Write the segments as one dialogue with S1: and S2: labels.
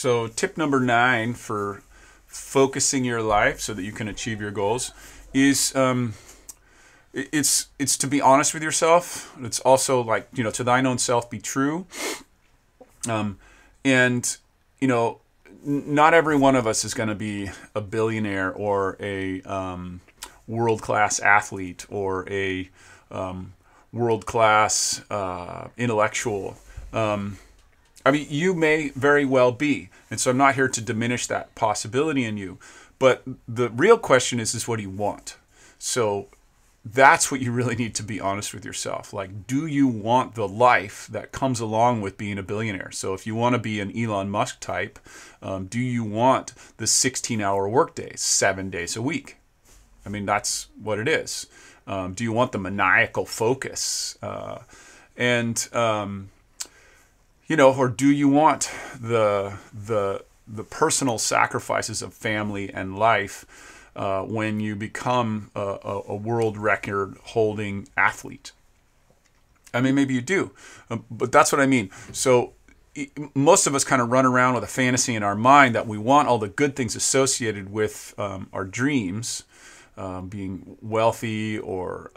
S1: So tip number 9 for focusing your life so that you can achieve your goals is it's to be honest with yourself. It's also like, to thine own self be true. And, not every one of us is going to be a billionaire or a world-class athlete or a world-class intellectual. You may very well be. And so I'm not here to diminish that possibility in you. But the real question is what do you want? So that's what you really need to be honest with yourself. Like, do you want the life that comes along with being a billionaire? So if you want to be an Elon Musk type, do you want the 16-hour workday, 7 days a week? That's what it is. Do you want the maniacal focus? Or do you want the personal sacrifices of family and life when you become a world record holding athlete? Maybe you do, but that's what I mean. So most of us kind of run around with a fantasy in our mind that we want all the good things associated with our dreams, being wealthy or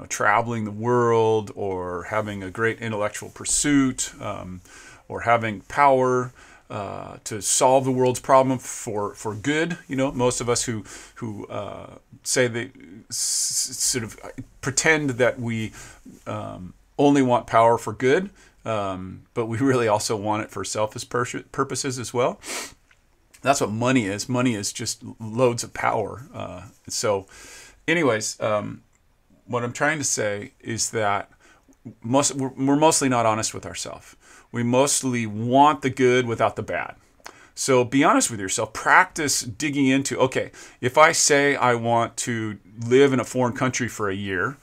S1: traveling the world or having a great intellectual pursuit or having power to solve the world's problem for good. Most of us who say they sort of pretend that we only want power for good, but we really also want it for selfish purposes as well. That's what money is. Money is just loads of power. Anyways, what I'm trying to say is that we're mostly not honest with ourselves. We mostly want the good without the bad. So be honest with yourself. Practice digging into, okay, if I say I want to live in a foreign country for a year,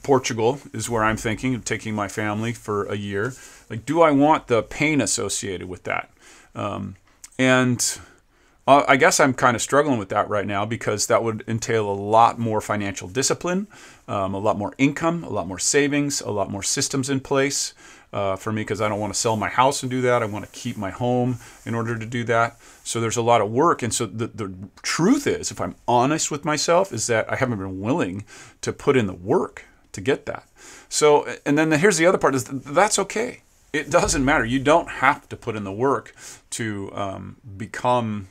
S1: Portugal is where I'm thinking of taking my family for a year. Like, do I want the pain associated with that? I guess I'm kind of struggling with that right now because that would entail a lot more financial discipline, a lot more income, a lot more savings, a lot more systems in place for me, because I don't want to sell my house and do that. I want to keep my home in order to do that. So there's a lot of work. And so the truth is, if I'm honest with myself, is that I haven't been willing to put in the work to get that. So, and then here's the other part is that's okay. It doesn't matter. You don't have to put in the work to become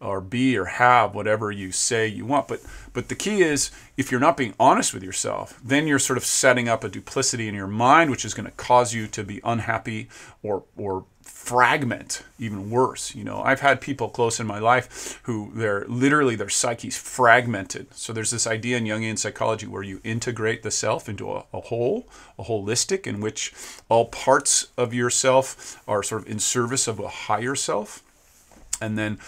S1: or be or have whatever you say you want. But the key is, if you're not being honest with yourself, then you're sort of setting up a duplicity in your mind, which is going to cause you to be unhappy or fragment, even worse. I've had people close in my life who their psyche's fragmented. So there's this idea in Jungian psychology where you integrate the self into a whole, a holistic, in which all parts of yourself are sort of in service of a higher self. And then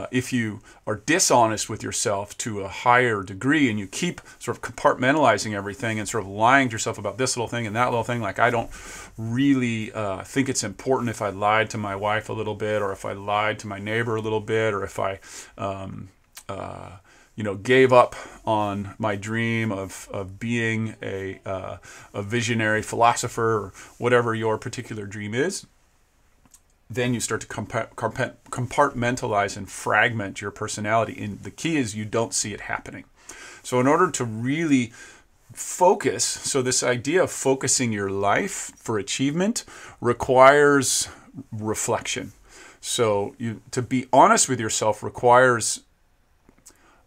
S1: if you are dishonest with yourself to a higher degree and you keep sort of compartmentalizing everything and sort of lying to yourself about this little thing and that little thing, like I don't really think it's important if I lied to my wife a little bit, or if I lied to my neighbor a little bit, or if I gave up on my dream of being a visionary philosopher, or whatever your particular dream is. Then you start to compartmentalize and fragment your personality. And the key is you don't see it happening. So in order to really focus, so this idea of focusing your life for achievement requires reflection. So to be honest with yourself requires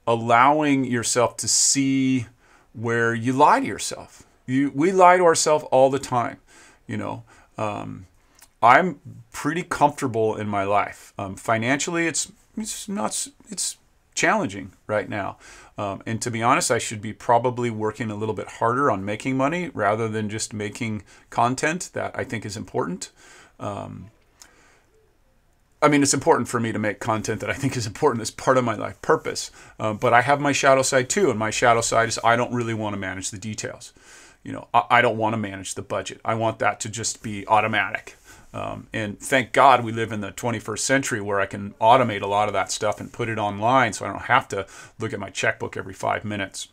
S1: allowing yourself to see where you lie to yourself. We lie to ourselves all the time, I'm pretty comfortable in my life. Financially, it's challenging right now. And to be honest, I should be probably working a little bit harder on making money rather than just making content that I think is important. It's important for me to make content that I think is important as part of my life purpose. But I have my shadow side too. And my shadow side is I don't really want to manage the details. I don't want to manage the budget. I want that to just be automatic. And thank God we live in the 21st century where I can automate a lot of that stuff and put it online, so I don't have to look at my checkbook every 5 minutes.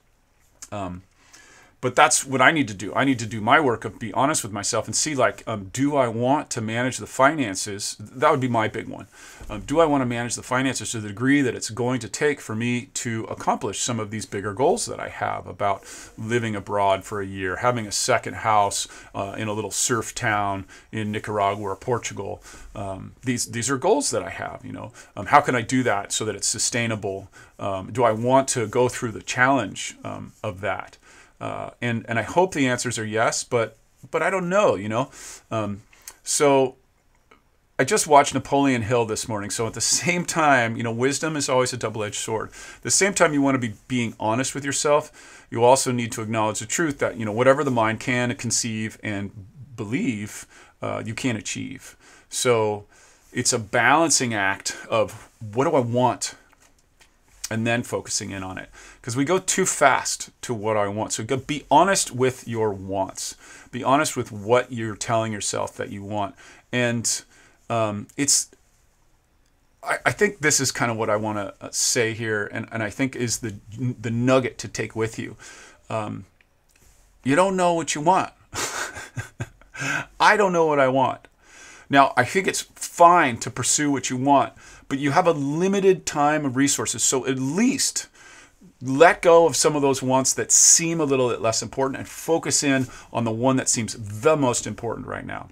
S1: But that's what I need to do. I need to do my work of be honest with myself and see, like, do I want to manage the finances? That would be my big one. Do I want to manage the finances to the degree that it's going to take for me to accomplish some of these bigger goals that I have about living abroad for a year, having a second house in a little surf town in Nicaragua or Portugal? These are goals that I have. How can I do that so that it's sustainable? Do I want to go through the challenge of that? And I hope the answers are yes, but I don't know, So I just watched Napoleon Hill this morning. So at the same time, wisdom is always a double-edged sword. At the same time you want to be being honest with yourself, you also need to acknowledge the truth that, whatever the mind can conceive and believe, you can't achieve. So it's a balancing act of what do I want? And then focusing in on it. Because we go too fast to what I want. So be honest with your wants. Be honest with what you're telling yourself that you want. And I think this is kind of what I want to say here, and I think is the nugget to take with you. You don't know what you want. I don't know what I want. Now, I think it's fine to pursue what you want, but you have a limited time of resources. So at least let go of some of those wants that seem a little bit less important and focus in on the one that seems the most important right now.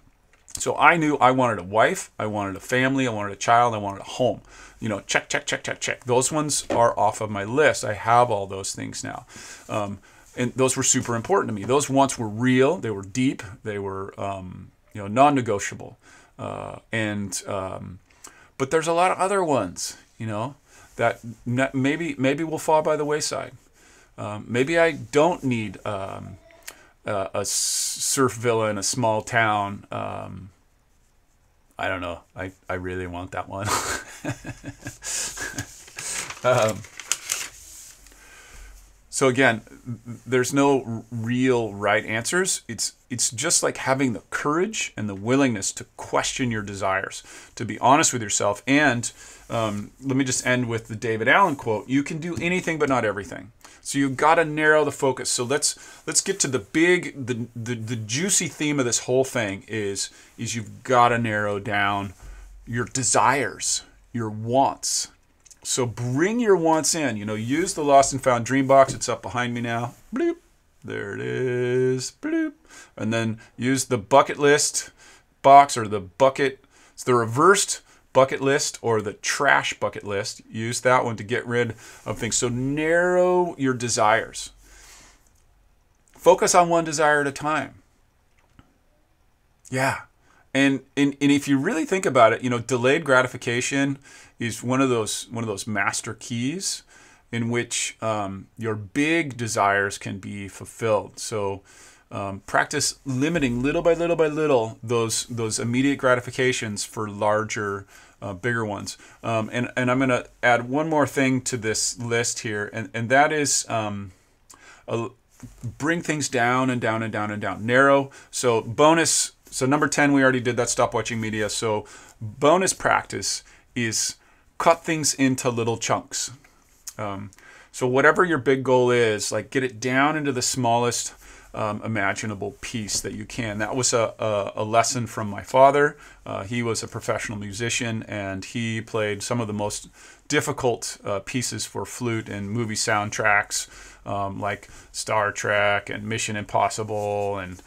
S1: So I knew I wanted a wife, I wanted a family, I wanted a child, I wanted a home. Check, check, check, check, check. Those ones are off of my list. I have all those things now. And those were super important to me. Those wants were real, they were deep, they were non-negotiable. But there's a lot of other ones, that maybe will fall by the wayside. Maybe I don't need a surf villa in a small town. I don't know. I really want that one. So again, there's no real right answers. It's just like having the courage and the willingness to question your desires, to be honest with yourself. And let me just end with the David Allen quote: "You can do anything, but not everything." So you've got to narrow the focus. So let's get to the juicy theme of this whole thing is you've got to narrow down your desires, your wants. So bring your wants in. Use the Lost and Found Dream Box. It's up behind me now. Bloop. There it is. Bloop. And then use the bucket list box, or it's the reversed bucket list or the trash bucket list. Use that one to get rid of things. So narrow your desires. Focus on one desire at a time. Yeah. And if you really think about it, delayed gratification is one of those master keys in which your big desires can be fulfilled. So practice limiting little by little those immediate gratifications for larger, bigger ones. And I'm going to add one more thing to this list here, and that is bring things down and down and down and down. Narrow. So bonus. So number 10, we already did that. Stop watching media. So bonus practice is cut things into little chunks. So whatever your big goal is, like, get it down into the smallest imaginable piece that you can. That was a lesson from my father. He was a professional musician, and he played some of the most difficult pieces for flute and movie soundtracks, like Star Trek and Mission Impossible and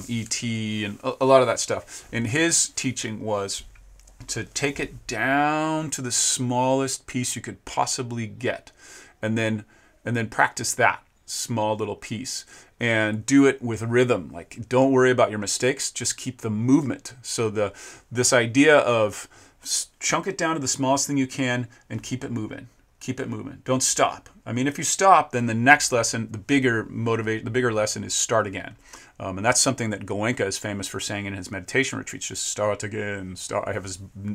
S1: E.T. and a lot of that stuff. And his teaching was to take it down to the smallest piece you could possibly get, and then practice that small little piece and do it with rhythm. Like, don't worry about your mistakes, just keep the movement. So this idea of chunk it down to the smallest thing you can and keep it moving. Keep it moving. Don't stop. I mean, if you stop, then the next lesson, the bigger lesson is start again. And that's something that Goenka is famous for saying in his meditation retreats. Just start again. Start. I have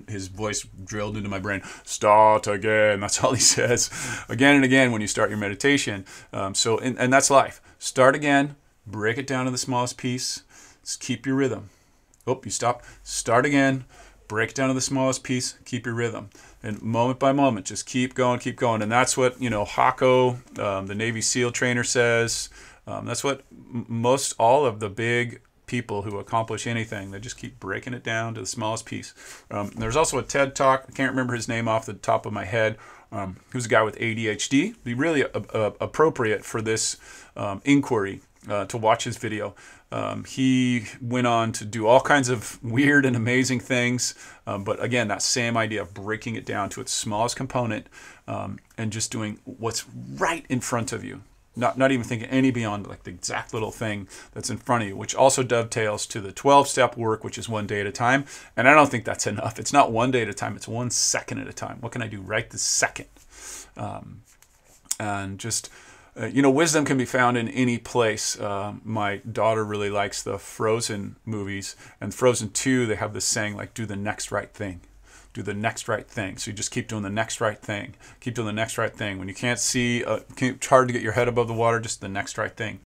S1: his voice drilled into my brain. Start again. That's all he says again and again when you start your meditation. And that's life. Start again. Break it down to the smallest piece. Just keep your rhythm. Oh, you stopped. Start again. Break it down to the smallest piece. Keep your rhythm. And moment by moment, just keep going, keep going. And that's what, Hako, the Navy SEAL trainer, says. That's what most all of the big people who accomplish anything, they just keep breaking it down to the smallest piece. There's also a TED Talk. I can't remember his name off the top of my head. Who's a guy with ADHD. Be really appropriate for this inquiry to watch his video. He went on to do all kinds of weird and amazing things, but again, that same idea of breaking it down to its smallest component and just doing what's right in front of you. Not even thinking any beyond like the exact little thing that's in front of you, which also dovetails to the 12-step work, which is 1 day at a time. And I don't think that's enough. It's not 1 day at a time. It's 1 second at a time. What can I do right this second? And just, wisdom can be found in any place. My daughter really likes the Frozen movies. And Frozen 2, they have this saying like, do the next right thing. Do the next right thing. So you just keep doing the next right thing. Keep doing the next right thing. When you can't see, it's hard to get your head above the water, just the next right thing.